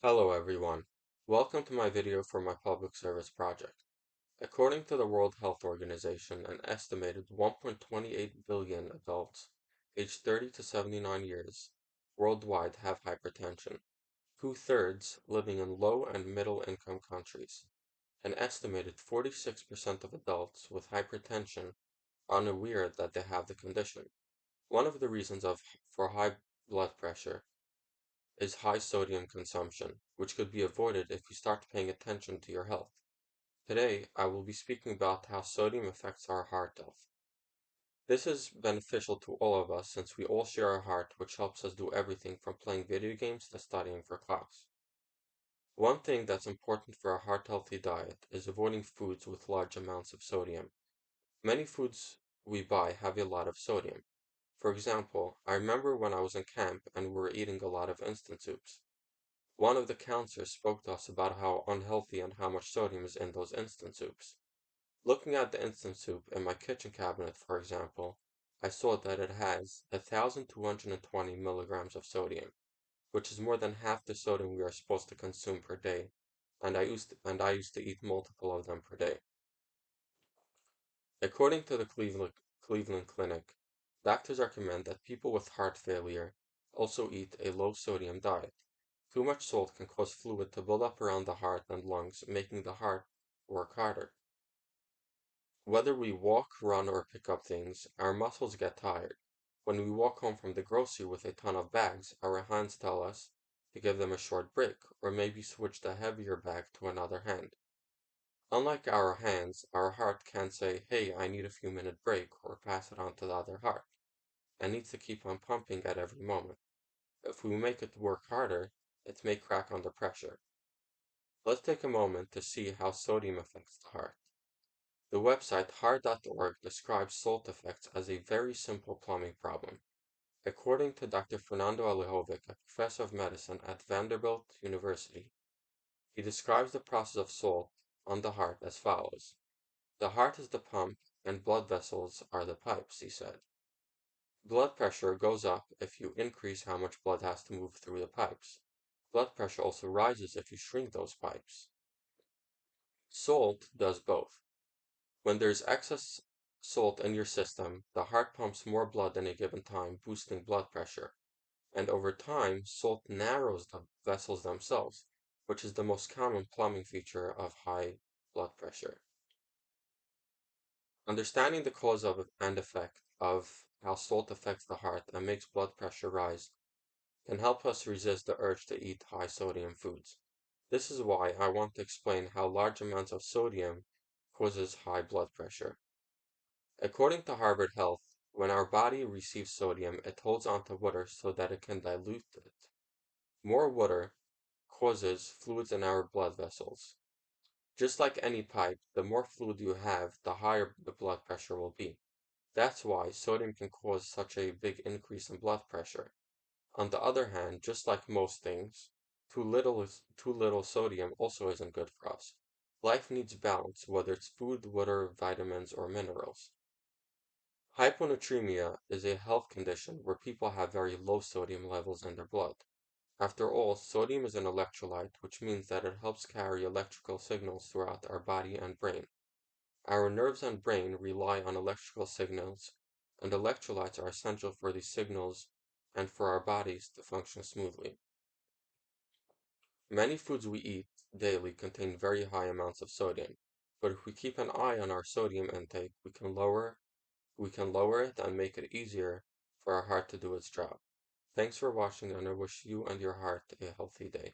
Hello everyone. Welcome to my video for my public service project. According to the World Health Organization, an estimated 1.28 billion adults aged 30 to 79 years worldwide have hypertension, two-thirds living in low and middle income countries. An estimated 46% of adults with hypertension are unaware that they have the condition. One of the reasons for high blood pressure is high sodium consumption, which could be avoided if you start paying attention to your health. Today, I will be speaking about how sodium affects our heart health. This is beneficial to all of us since we all share a heart which helps us do everything from playing video games to studying for class. One thing that's important for a heart-healthy diet is avoiding foods with large amounts of sodium. Many foods we buy have a lot of sodium. For example, I remember when I was in camp and we were eating a lot of instant soups. One of the counselors spoke to us about how unhealthy and how much sodium is in those instant soups. Looking at the instant soup in my kitchen cabinet, for example, I saw that it has 1,220 milligrams of sodium, which is more than half the sodium we are supposed to consume per day, and I used to eat multiple of them per day. According to the Cleveland Clinic, doctors recommend that people with heart failure also eat a low sodium diet. Too much salt can cause fluid to build up around the heart and lungs, making the heart work harder. Whether we walk, run, or pick up things, our muscles get tired. When we walk home from the grocery with a ton of bags, our hands tell us to give them a short break, or maybe switch the heavier bag to another hand. Unlike our hands, our heart can say, hey, I need a few minute break, or pass it on to the other heart, and needs to keep on pumping at every moment. If we make it work harder, it may crack under pressure. Let's take a moment to see how sodium affects the heart. The website heart.org describes salt effects as a very simple plumbing problem. According to Dr. Fernando Alejovic, a professor of medicine at Vanderbilt University, he describes the process of salt on the heart as follows. The heart is the pump and blood vessels are the pipes, he said. Blood pressure goes up if you increase how much blood has to move through the pipes. Blood pressure also rises if you shrink those pipes. Salt does both. When there's excess salt in your system, the heart pumps more blood in a given time, boosting blood pressure. And over time, salt narrows the vessels themselves, which is the most common plumbing feature of high blood pressure. Understanding the cause of and effect of how salt affects the heart and makes blood pressure rise can help us resist the urge to eat high sodium foods. This is why I want to explain how large amounts of sodium causes high blood pressure. According to Harvard Health, when our body receives sodium, it holds onto water so that it can dilute it. More water causes fluids in our blood vessels. Just like any pipe, the more fluid you have, the higher the blood pressure will be. That's why sodium can cause such a big increase in blood pressure. On the other hand, just like most things, too little sodium also isn't good for us. Life needs balance, whether it's food, water, vitamins, or minerals. Hyponatremia is a health condition where people have very low sodium levels in their blood. After all, sodium is an electrolyte, which means that it helps carry electrical signals throughout our body and brain. Our nerves and brain rely on electrical signals, and electrolytes are essential for these signals and for our bodies to function smoothly. Many foods we eat daily contain very high amounts of sodium, but if we keep an eye on our sodium intake, we can lower it and make it easier for our heart to do its job. Thanks for watching, and I wish you and your heart a healthy day.